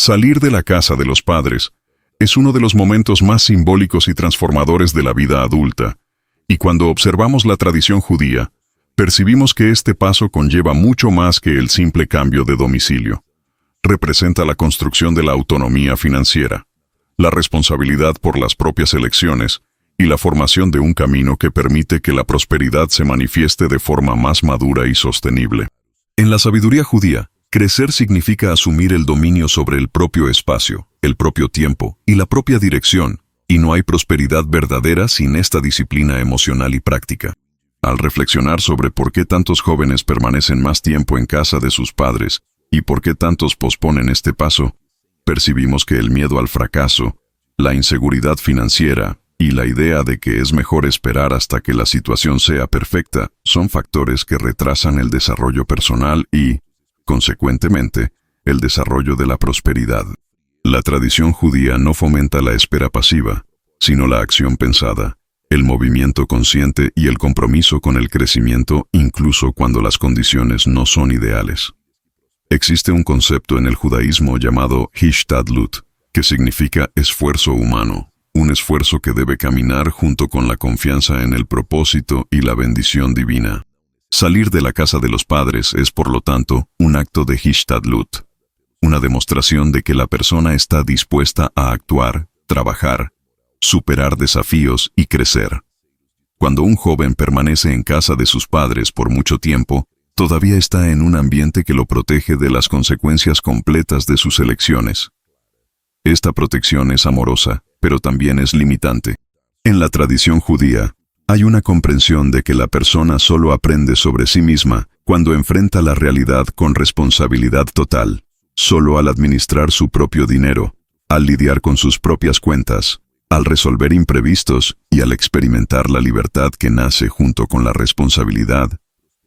Salir de la casa de los padres es uno de los momentos más simbólicos y transformadores de la vida adulta, y cuando observamos la tradición judía, percibimos que este paso conlleva mucho más que el simple cambio de domicilio. Representa la construcción de la autonomía financiera, la responsabilidad por las propias elecciones y la formación de un camino que permite que la prosperidad se manifieste de forma más madura y sostenible. En la sabiduría judía, crecer significa asumir el dominio sobre el propio espacio, el propio tiempo y la propia dirección, y no hay prosperidad verdadera sin esta disciplina emocional y práctica. Al reflexionar sobre por qué tantos jóvenes permanecen más tiempo en casa de sus padres y por qué tantos posponen este paso, percibimos que el miedo al fracaso, la inseguridad financiera y la idea de que es mejor esperar hasta que la situación sea perfecta son factores que retrasan el desarrollo personal y, consecuentemente, el desarrollo de la prosperidad. La tradición judía no fomenta la espera pasiva, sino la acción pensada, el movimiento consciente y el compromiso con el crecimiento incluso cuando las condiciones no son ideales. Existe un concepto en el judaísmo llamado Hishtadlut, que significa esfuerzo humano, un esfuerzo que debe caminar junto con la confianza en el propósito y la bendición divina. Salir de la casa de los padres es, por lo tanto, un acto de Hishtadlut, una demostración de que la persona está dispuesta a actuar, trabajar, superar desafíos y crecer. Cuando un joven permanece en casa de sus padres por mucho tiempo, todavía está en un ambiente que lo protege de las consecuencias completas de sus elecciones. Esta protección es amorosa, pero también es limitante. En la tradición judía, hay una comprensión de que la persona solo aprende sobre sí misma cuando enfrenta la realidad con responsabilidad total, solo al administrar su propio dinero, al lidiar con sus propias cuentas, al resolver imprevistos y al experimentar la libertad que nace junto con la responsabilidad.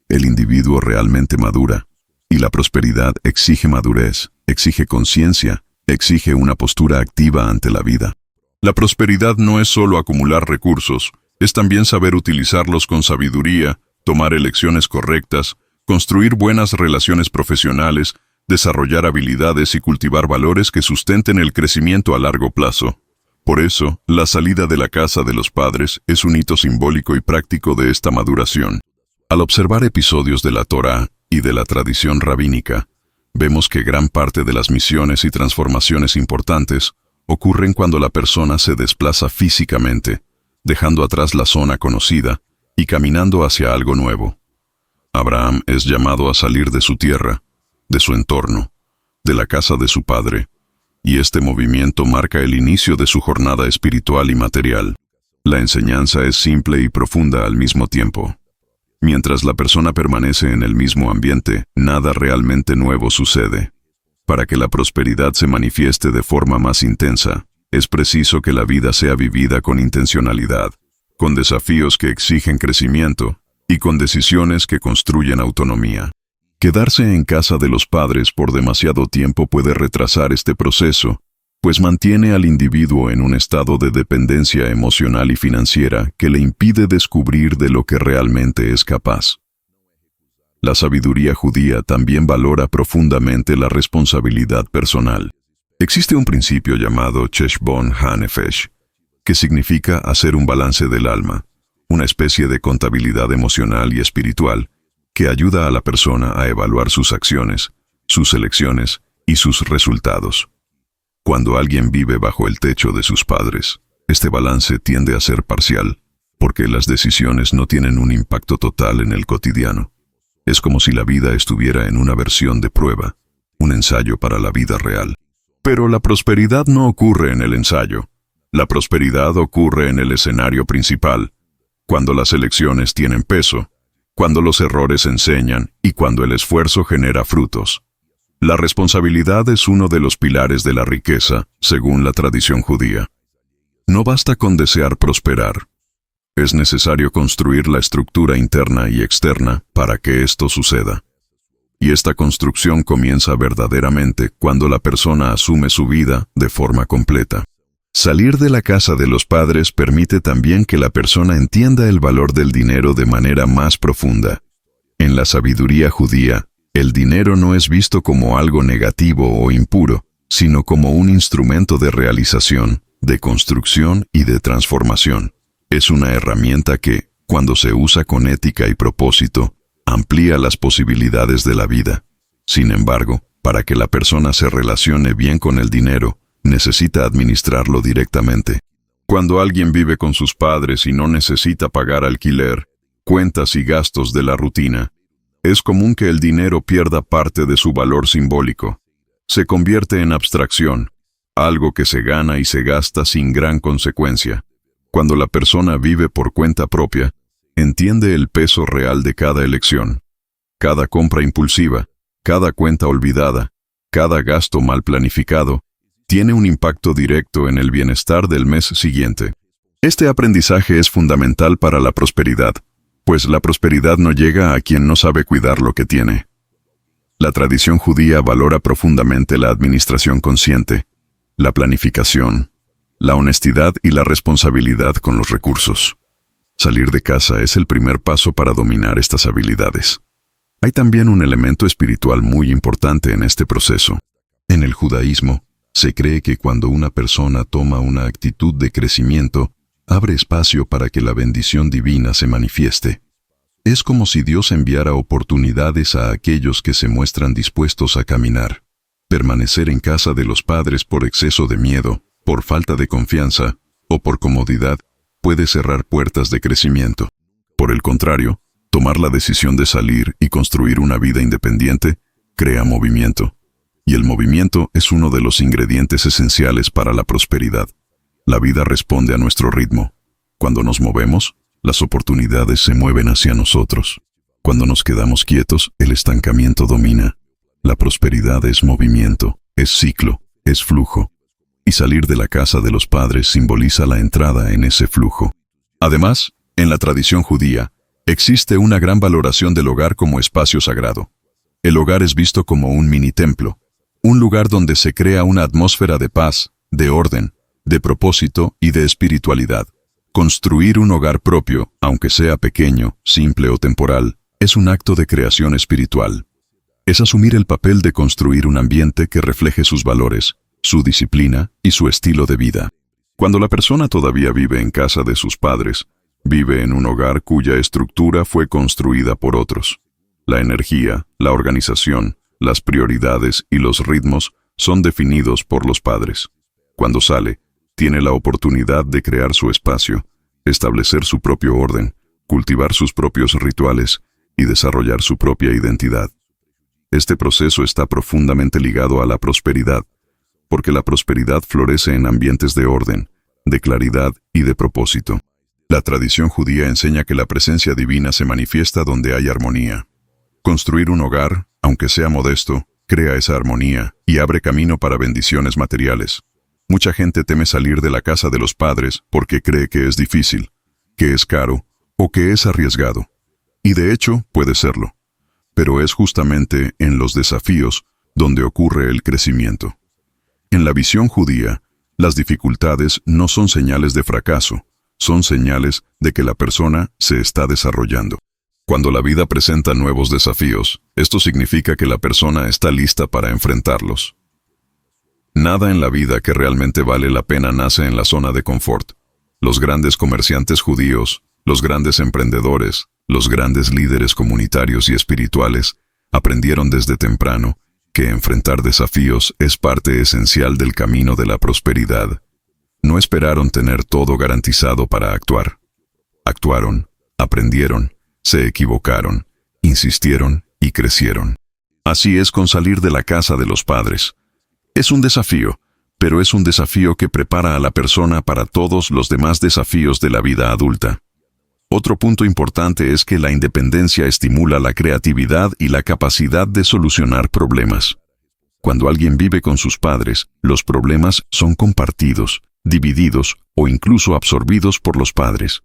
El individuo realmente madura, y la prosperidad exige madurez, exige conciencia, exige una postura activa ante la vida. La prosperidad no es solo acumular recursos, es también saber utilizarlos con sabiduría, tomar elecciones correctas, construir buenas relaciones profesionales, desarrollar habilidades y cultivar valores que sustenten el crecimiento a largo plazo. Por eso, la salida de la casa de los padres es un hito simbólico y práctico de esta maduración. Al observar episodios de la Torá y de la tradición rabínica, vemos que gran parte de las misiones y transformaciones importantes ocurren cuando la persona se desplaza físicamente, dejando atrás la zona conocida y caminando hacia algo nuevo. Abraham es llamado a salir de su tierra, de su entorno, de la casa de su padre, y este movimiento marca el inicio de su jornada espiritual y material. La enseñanza es simple y profunda al mismo tiempo. Mientras la persona permanece en el mismo ambiente, nada realmente nuevo sucede. Para que la prosperidad se manifieste de forma más intensa, es preciso que la vida sea vivida con intencionalidad, con desafíos que exigen crecimiento y con decisiones que construyen autonomía. Quedarse en casa de los padres por demasiado tiempo puede retrasar este proceso, pues mantiene al individuo en un estado de dependencia emocional y financiera que le impide descubrir de lo que realmente es capaz. La sabiduría judía también valora profundamente la responsabilidad personal. Existe un principio llamado Cheshbon HaNefesh, que significa hacer un balance del alma, una especie de contabilidad emocional y espiritual que ayuda a la persona a evaluar sus acciones, sus elecciones y sus resultados. Cuando alguien vive bajo el techo de sus padres, este balance tiende a ser parcial, porque las decisiones no tienen un impacto total en el cotidiano. Es como si la vida estuviera en una versión de prueba, un ensayo para la vida real. Pero la prosperidad no ocurre en el ensayo. La prosperidad ocurre en el escenario principal, cuando las elecciones tienen peso, cuando los errores enseñan y cuando el esfuerzo genera frutos. La responsabilidad es uno de los pilares de la riqueza, según la tradición judía. No basta con desear prosperar. Es necesario construir la estructura interna y externa para que esto suceda. Y esta construcción comienza verdaderamente cuando la persona asume su vida de forma completa. Salir de la casa de los padres permite también que la persona entienda el valor del dinero de manera más profunda. En la sabiduría judía, el dinero no es visto como algo negativo o impuro, sino como un instrumento de realización, de construcción y de transformación. Es una herramienta que, cuando se usa con ética y propósito, amplía las posibilidades de la vida. Sin embargo, para que la persona se relacione bien con el dinero, necesita administrarlo directamente. Cuando alguien vive con sus padres y no necesita pagar alquiler, cuentas y gastos de la rutina, es común que el dinero pierda parte de su valor simbólico. Se convierte en abstracción, algo que se gana y se gasta sin gran consecuencia. Cuando la persona vive por cuenta propia, entiende el peso real de cada elección. Cada compra impulsiva, cada cuenta olvidada, cada gasto mal planificado, tiene un impacto directo en el bienestar del mes siguiente. Este aprendizaje es fundamental para la prosperidad, pues la prosperidad no llega a quien no sabe cuidar lo que tiene. La tradición judía valora profundamente la administración consciente, la planificación, la honestidad y la responsabilidad con los recursos. Salir de casa es el primer paso para dominar estas habilidades. Hay también un elemento espiritual muy importante en este proceso. En el judaísmo, se cree que cuando una persona toma una actitud de crecimiento, abre espacio para que la bendición divina se manifieste. Es como si Dios enviara oportunidades a aquellos que se muestran dispuestos a caminar. Permanecer en casa de los padres por exceso de miedo, por falta de confianza o por comodidad puede cerrar puertas de crecimiento. Por el contrario, tomar la decisión de salir y construir una vida independiente crea movimiento. Y el movimiento es uno de los ingredientes esenciales para la prosperidad. La vida responde a nuestro ritmo. Cuando nos movemos, las oportunidades se mueven hacia nosotros. Cuando nos quedamos quietos, el estancamiento domina. La prosperidad es movimiento, es ciclo, es flujo. Y salir de la casa de los padres simboliza la entrada en ese flujo. Además, en la tradición judía, existe una gran valoración del hogar como espacio sagrado. El hogar es visto como un mini templo, un lugar donde se crea una atmósfera de paz, de orden, de propósito y de espiritualidad. Construir un hogar propio, aunque sea pequeño, simple o temporal, es un acto de creación espiritual. Es asumir el papel de construir un ambiente que refleje sus valores, su disciplina y su estilo de vida. Cuando la persona todavía vive en casa de sus padres, vive en un hogar cuya estructura fue construida por otros. La energía, la organización, las prioridades y los ritmos son definidos por los padres. Cuando sale, tiene la oportunidad de crear su espacio, establecer su propio orden, cultivar sus propios rituales y desarrollar su propia identidad. Este proceso está profundamente ligado a la prosperidad, porque la prosperidad florece en ambientes de orden, de claridad y de propósito. La tradición judía enseña que la presencia divina se manifiesta donde hay armonía. Construir un hogar, aunque sea modesto, crea esa armonía y abre camino para bendiciones materiales. Mucha gente teme salir de la casa de los padres porque cree que es difícil, que es caro o que es arriesgado. Y de hecho, puede serlo. Pero es justamente en los desafíos donde ocurre el crecimiento. En la visión judía, las dificultades no son señales de fracaso, son señales de que la persona se está desarrollando. Cuando la vida presenta nuevos desafíos, esto significa que la persona está lista para enfrentarlos. Nada en la vida que realmente vale la pena nace en la zona de confort. Los grandes comerciantes judíos, los grandes emprendedores, los grandes líderes comunitarios y espirituales aprendieron desde temprano que enfrentar desafíos es parte esencial del camino de la prosperidad. No esperaron tener todo garantizado para actuar. Actuaron, aprendieron, se equivocaron, insistieron y crecieron. Así es con salir de la casa de los padres. Es un desafío, pero es un desafío que prepara a la persona para todos los demás desafíos de la vida adulta. Otro punto importante es que la independencia estimula la creatividad y la capacidad de solucionar problemas. Cuando alguien vive con sus padres, los problemas son compartidos, divididos o incluso absorbidos por los padres.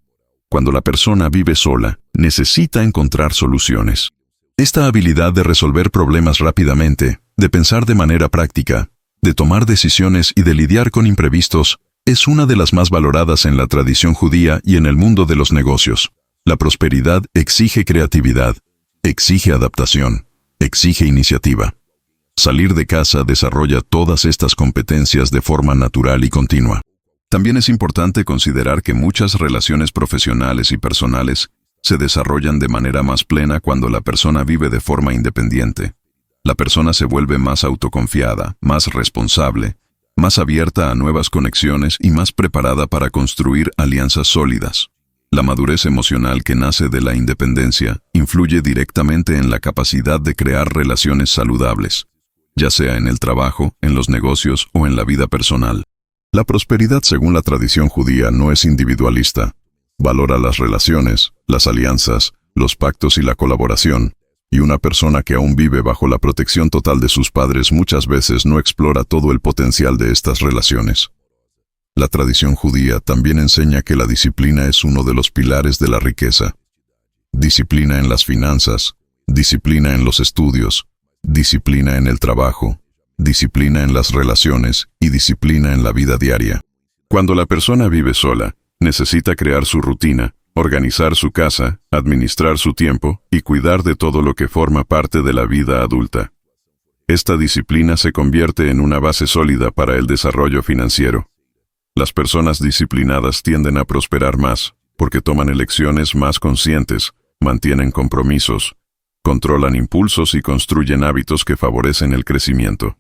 Cuando la persona vive sola, necesita encontrar soluciones. Esta habilidad de resolver problemas rápidamente, de pensar de manera práctica, de tomar decisiones y de lidiar con imprevistos, es una de las más valoradas en la tradición judía y en el mundo de los negocios. La prosperidad exige creatividad, exige adaptación, exige iniciativa. Salir de casa desarrolla todas estas competencias de forma natural y continua. También es importante considerar que muchas relaciones profesionales y personales se desarrollan de manera más plena cuando la persona vive de forma independiente. La persona se vuelve más autoconfiada, más responsable, más abierta a nuevas conexiones y más preparada para construir alianzas sólidas. La madurez emocional que nace de la independencia influye directamente en la capacidad de crear relaciones saludables, ya sea en el trabajo, en los negocios o en la vida personal. La prosperidad, según la tradición judía, no es individualista. Valora las relaciones, las alianzas, los pactos y la colaboración, y una persona que aún vive bajo la protección total de sus padres muchas veces no explora todo el potencial de estas relaciones. La tradición judía también enseña que la disciplina es uno de los pilares de la riqueza. Disciplina en las finanzas, disciplina en los estudios, disciplina en el trabajo, disciplina en las relaciones y disciplina en la vida diaria. Cuando la persona vive sola, necesita crear su rutina, organizar su casa, administrar su tiempo y cuidar de todo lo que forma parte de la vida adulta. Esta disciplina se convierte en una base sólida para el desarrollo financiero. Las personas disciplinadas tienden a prosperar más, porque toman elecciones más conscientes, mantienen compromisos, controlan impulsos y construyen hábitos que favorecen el crecimiento.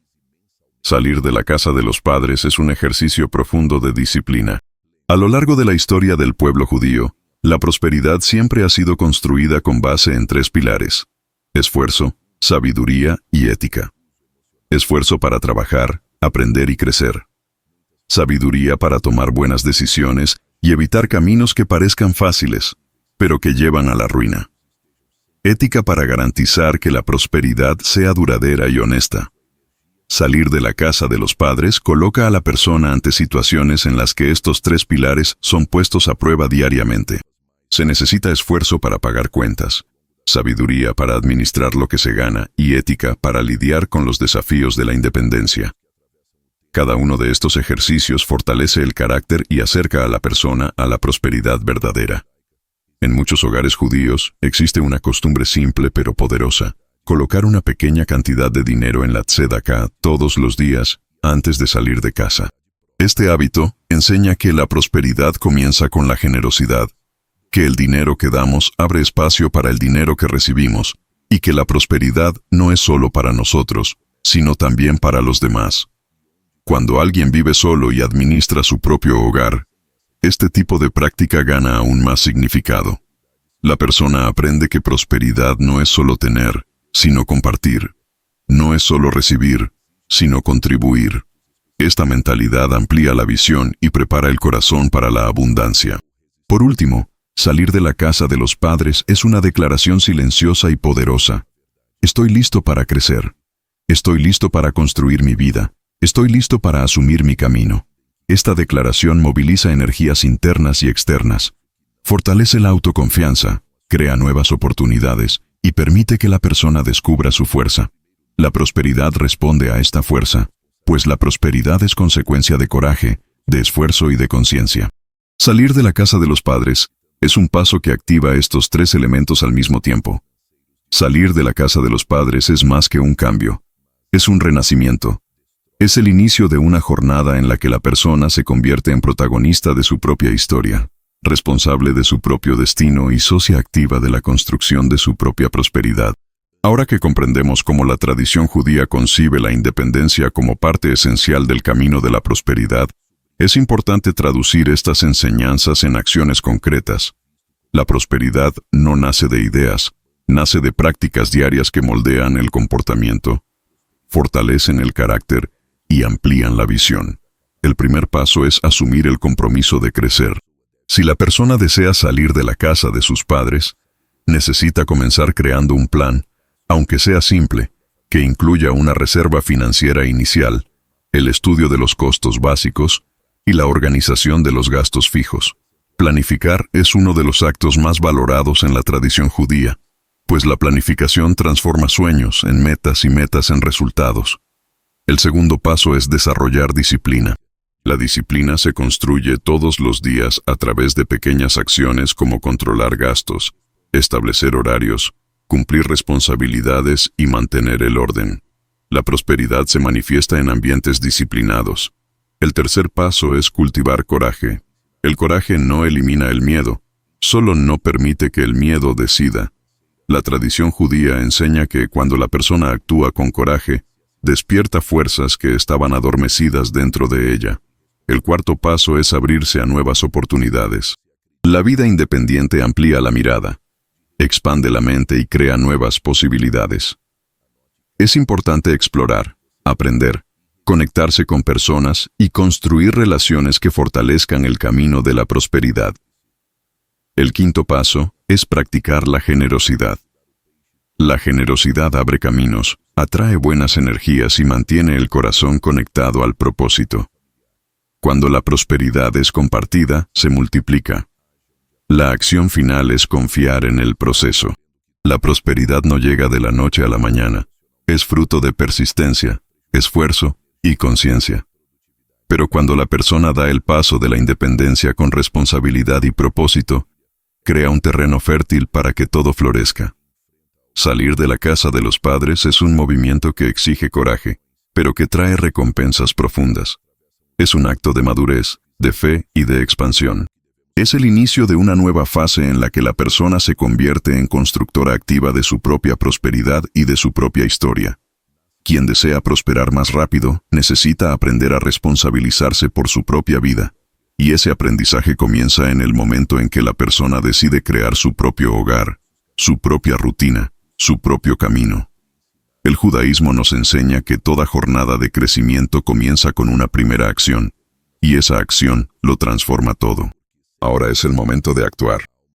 Salir de la casa de los padres es un ejercicio profundo de disciplina. A lo largo de la historia del pueblo judío, la prosperidad siempre ha sido construida con base en tres pilares: esfuerzo, sabiduría y ética. Esfuerzo para trabajar, aprender y crecer. Sabiduría para tomar buenas decisiones y evitar caminos que parezcan fáciles, pero que llevan a la ruina. Ética para garantizar que la prosperidad sea duradera y honesta. Salir de la casa de los padres coloca a la persona ante situaciones en las que estos tres pilares son puestos a prueba diariamente. Se necesita esfuerzo para pagar cuentas, sabiduría para administrar lo que se gana y ética para lidiar con los desafíos de la independencia. Cada uno de estos ejercicios fortalece el carácter y acerca a la persona a la prosperidad verdadera. En muchos hogares judíos existe una costumbre simple pero poderosa: colocar una pequeña cantidad de dinero en la tzedakah todos los días antes de salir de casa. Este hábito enseña que la prosperidad comienza con la generosidad, que el dinero que damos abre espacio para el dinero que recibimos, y que la prosperidad no es solo para nosotros, sino también para los demás. Cuando alguien vive solo y administra su propio hogar, este tipo de práctica gana aún más significado. La persona aprende que prosperidad no es solo tener, sino compartir. No es solo recibir, sino contribuir. Esta mentalidad amplía la visión y prepara el corazón para la abundancia. Por último, salir de la casa de los padres es una declaración silenciosa y poderosa. Estoy listo para crecer. Estoy listo para construir mi vida. Estoy listo para asumir mi camino. Esta declaración moviliza energías internas y externas. Fortalece la autoconfianza, crea nuevas oportunidades y permite que la persona descubra su fuerza. La prosperidad responde a esta fuerza, pues la prosperidad es consecuencia de coraje, de esfuerzo y de conciencia. Salir de la casa de los padres es un paso que activa estos tres elementos al mismo tiempo. Salir de la casa de los padres es más que un cambio. Es un renacimiento. Es el inicio de una jornada en la que la persona se convierte en protagonista de su propia historia, responsable de su propio destino y socia activa de la construcción de su propia prosperidad. Ahora que comprendemos cómo la tradición judía concibe la independencia como parte esencial del camino de la prosperidad, es importante traducir estas enseñanzas en acciones concretas. La prosperidad no nace de ideas, nace de prácticas diarias que moldean el comportamiento, fortalecen el carácter y amplían la visión. El primer paso es asumir el compromiso de crecer. Si la persona desea salir de la casa de sus padres, necesita comenzar creando un plan, aunque sea simple, que incluya una reserva financiera inicial, el estudio de los costos básicos y la organización de los gastos fijos. Planificar es uno de los actos más valorados en la tradición judía, pues la planificación transforma sueños en metas y metas en resultados. El segundo paso es desarrollar disciplina. La disciplina se construye todos los días a través de pequeñas acciones como controlar gastos, establecer horarios, cumplir responsabilidades y mantener el orden. La prosperidad se manifiesta en ambientes disciplinados. El tercer paso es cultivar coraje. El coraje no elimina el miedo, solo no permite que el miedo decida. La tradición judía enseña que cuando la persona actúa con coraje, despierta fuerzas que estaban adormecidas dentro de ella. El cuarto paso es abrirse a nuevas oportunidades. La vida independiente amplía la mirada, expande la mente y crea nuevas posibilidades. Es importante explorar, aprender, conectarse con personas y construir relaciones que fortalezcan el camino de la prosperidad. El quinto paso es practicar la generosidad. La generosidad abre caminos, atrae buenas energías y mantiene el corazón conectado al propósito. Cuando la prosperidad es compartida, se multiplica. La acción final es confiar en el proceso. La prosperidad no llega de la noche a la mañana. Es fruto de persistencia, esfuerzo y conciencia. Pero cuando la persona da el paso de la independencia con responsabilidad y propósito, crea un terreno fértil para que todo florezca. Salir de la casa de los padres es un movimiento que exige coraje, pero que trae recompensas profundas. Es un acto de madurez, de fe y de expansión. Es el inicio de una nueva fase en la que la persona se convierte en constructora activa de su propia prosperidad y de su propia historia. Quien desea prosperar más rápido, necesita aprender a responsabilizarse por su propia vida. Y ese aprendizaje comienza en el momento en que la persona decide crear su propio hogar, su propia rutina, su propio camino. El judaísmo nos enseña que toda jornada de crecimiento comienza con una primera acción, y esa acción lo transforma todo. Ahora es el momento de actuar.